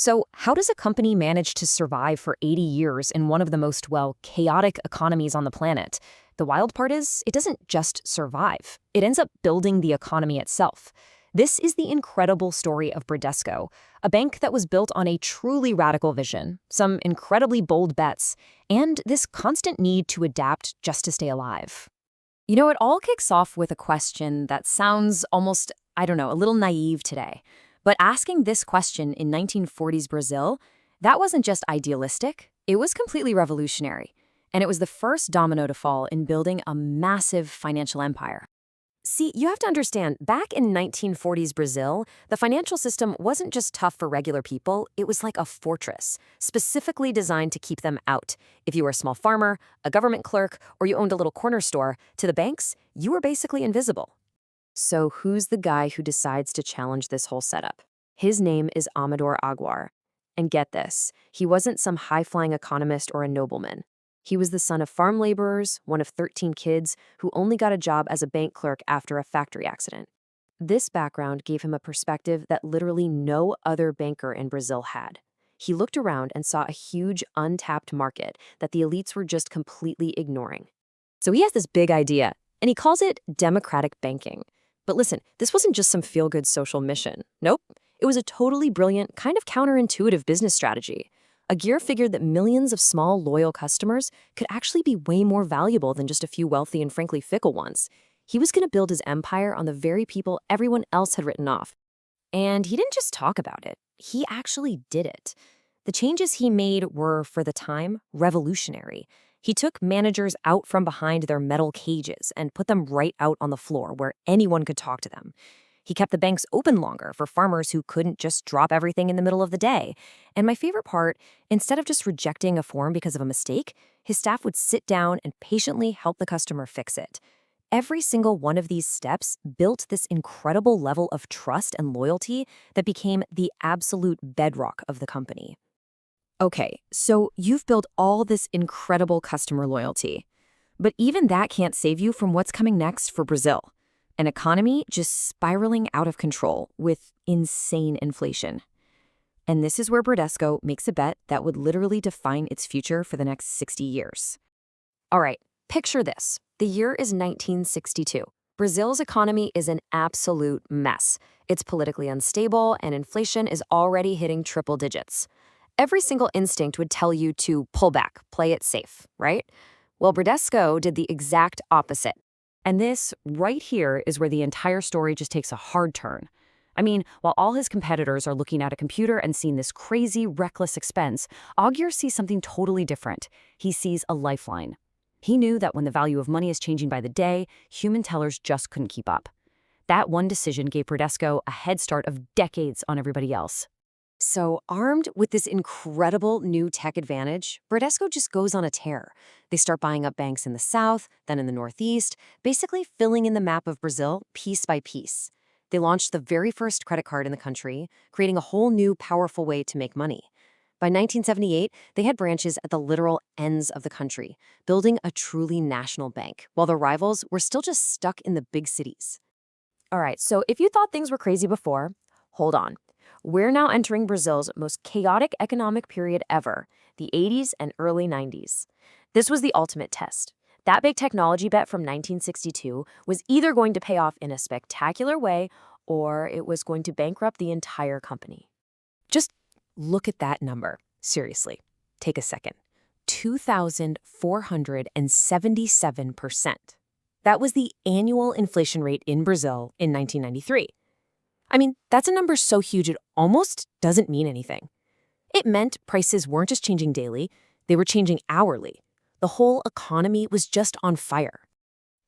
So, how does a company manage to survive for 80 years in one of the most, well, chaotic economies on the planet? The wild part is, it doesn't just survive. It ends up building the economy itself. This is the incredible story of Bradesco, a bank that was built on a truly radical vision, some incredibly bold bets, and this constant need to adapt just to stay alive. It all kicks off with a question that sounds almost, I don't know, a little naive today. But asking this question in 1940s Brazil, that wasn't just idealistic, it was completely revolutionary. And it was the first domino to fall in building a massive financial empire. See, you have to understand, back in 1940s Brazil, the financial system wasn't just tough for regular people, it was like a fortress, specifically designed to keep them out. If you were a small farmer, a government clerk, or you owned a little corner store, to the banks, you were basically invisible. So who's the guy who decides to challenge this whole setup? His name is Amador Aguiar. And get this, he wasn't some high-flying economist or a nobleman. He was the son of farm laborers, one of 13 kids, who only got a job as a bank clerk after a factory accident. This background gave him a perspective that literally no other banker in Brazil had. He looked around and saw a huge untapped market that the elites were just completely ignoring. So he has this big idea, and he calls it democratic banking. But listen, this wasn't just some feel-good social mission. Nope. It was a totally brilliant, kind of counterintuitive business strategy. Aguirre figured that millions of small, loyal customers could actually be way more valuable than just a few wealthy and frankly fickle ones. He was going to build his empire on the very people everyone else had written off. And he didn't just talk about it. He actually did it. The changes he made were, for the time, revolutionary. He took managers out from behind their metal cages and put them right out on the floor where anyone could talk to them. He kept the banks open longer for farmers who couldn't just drop everything in the middle of the day. And my favorite part, instead of just rejecting a form because of a mistake, his staff would sit down and patiently help the customer fix it. Every single one of these steps built this incredible level of trust and loyalty that became the absolute bedrock of the company. Okay, so you've built all this incredible customer loyalty. But even that can't save you from what's coming next for Brazil. An economy just spiraling out of control with insane inflation. And this is where Bradesco makes a bet that would literally define its future for the next 60 years. All right, picture this. The year is 1962. Brazil's economy is an absolute mess. It's politically unstable, and inflation is already hitting triple digits. Every single instinct would tell you to pull back, play it safe, right? Well, Bradesco did the exact opposite. And this, right here, is where the entire story just takes a hard turn. I mean, while all his competitors are looking at a computer and seeing this crazy, reckless expense, Aguiar sees something totally different. He sees a lifeline. He knew that when the value of money is changing by the day, human tellers just couldn't keep up. That one decision gave Bradesco a head start of decades on everybody else. So, armed with this incredible new tech advantage, Bradesco just goes on a tear. They start buying up banks in the south, then in the northeast, basically filling in the map of Brazil piece by piece. They launched the very first credit card in the country, creating a whole new powerful way to make money. By 1978, they had branches at the literal ends of the country, building a truly national bank, while their rivals were still just stuck in the big cities. All right, so if you thought things were crazy before, hold on. We're now entering Brazil's most chaotic economic period ever, the 80s and early 90s. This was the ultimate test. That big technology bet from 1962 was either going to pay off in a spectacular way or it was going to bankrupt the entire company. Just look at that number. Seriously, take a second. 2,477%. That was the annual inflation rate in Brazil in 1993. I mean, that's a number so huge it almost doesn't mean anything. It meant prices weren't just changing daily, they were changing hourly. The whole economy was just on fire.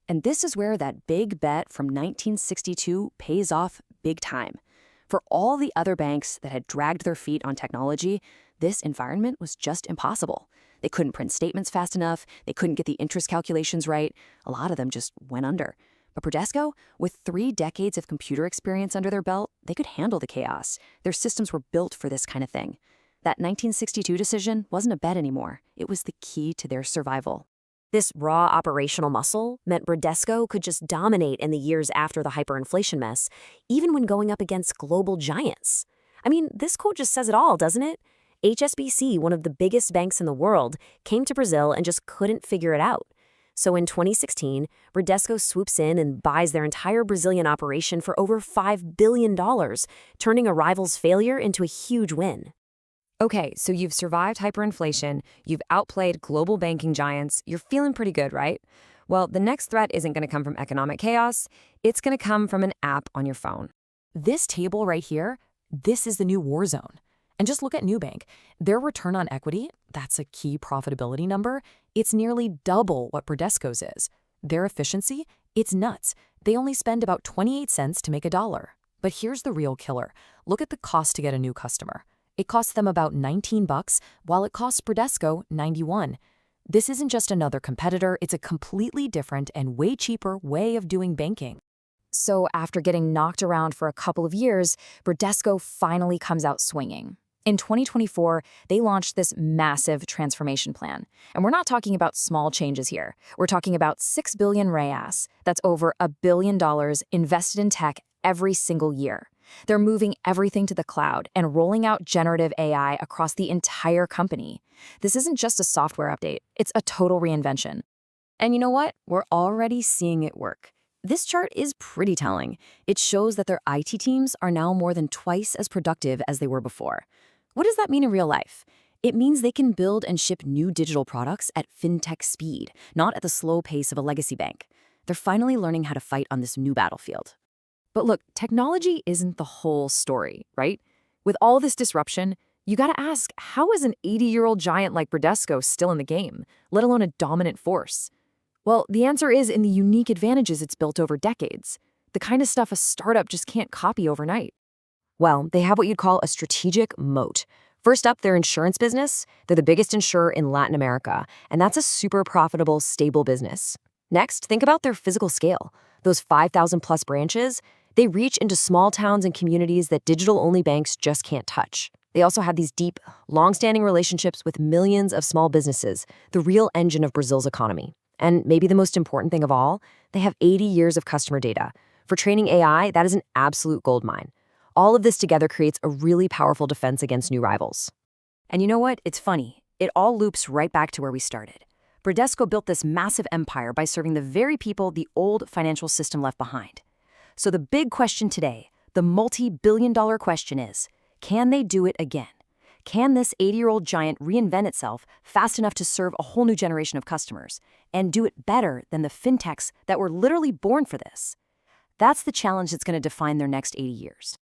And this is where that big bet from 1962 pays off big time. For all the other banks that had dragged their feet on technology, this environment was just impossible. They couldn't print statements fast enough, they couldn't get the interest calculations right, a lot of them just went under. But Bradesco, with 3 decades of computer experience under their belt, they could handle the chaos. Their systems were built for this kind of thing. That 1962 decision wasn't a bet anymore. It was the key to their survival. This raw operational muscle meant Bradesco could just dominate in the years after the hyperinflation mess, even when going up against global giants. I mean, this quote just says it all, doesn't it? HSBC, one of the biggest banks in the world, came to Brazil and just couldn't figure it out. So in 2016, Bradesco swoops in and buys their entire Brazilian operation for over $5 billion, turning a rival's failure into a huge win. Okay, so you've survived hyperinflation, you've outplayed global banking giants, you're feeling pretty good, right? Well, the next threat isn't going to come from economic chaos, it's going to come from an app on your phone. This table right here, this is the new war zone. And just look at Nubank. Their return on equity, that's a key profitability number, it's nearly double what Bradesco's is. Their efficiency, it's nuts. They only spend about 28 cents to make a dollar. But here's the real killer. Look at the cost to get a new customer. It costs them about $19, while it costs Bradesco $91. This isn't just another competitor, it's a completely different and way cheaper way of doing banking. So after getting knocked around for a couple of years, Bradesco finally comes out swinging. In 2024, they launched this massive transformation plan. And we're not talking about small changes here. We're talking about 6 billion reais. That's over $1 billion invested in tech every single year. They're moving everything to the cloud and rolling out generative AI across the entire company. This isn't just a software update, it's a total reinvention. And you know what? We're already seeing it work. This chart is pretty telling. It shows that their IT teams are now more than twice as productive as they were before. What does that mean in real life? It means they can build and ship new digital products at fintech speed, not at the slow pace of a legacy bank. They're finally learning how to fight on this new battlefield. But look, technology isn't the whole story, right? With all this disruption, you gotta ask, how is an 80-year-old giant like Bradesco still in the game, let alone a dominant force? Well, the answer is in the unique advantages it's built over decades, the kind of stuff a startup just can't copy overnight. Well, they have what you'd call a strategic moat. First up, their insurance business. They're the biggest insurer in Latin America, and that's a super profitable, stable business. Next, think about their physical scale. Those 5,000 plus branches, they reach into small towns and communities that digital-only banks just can't touch. They also have these deep, long-standing relationships with millions of small businesses, the real engine of Brazil's economy. And maybe the most important thing of all, they have 80 years of customer data. For training AI, that is an absolute goldmine. All of this together creates a really powerful defense against new rivals. And you know what? It's funny. It all loops right back to where we started. Bradesco built this massive empire by serving the very people the old financial system left behind. So the big question today, the multi-billion-dollar question is, can they do it again? Can this 80-year-old giant reinvent itself fast enough to serve a whole new generation of customers and do it better than the fintechs that were literally born for this? That's the challenge that's going to define their next 80 years.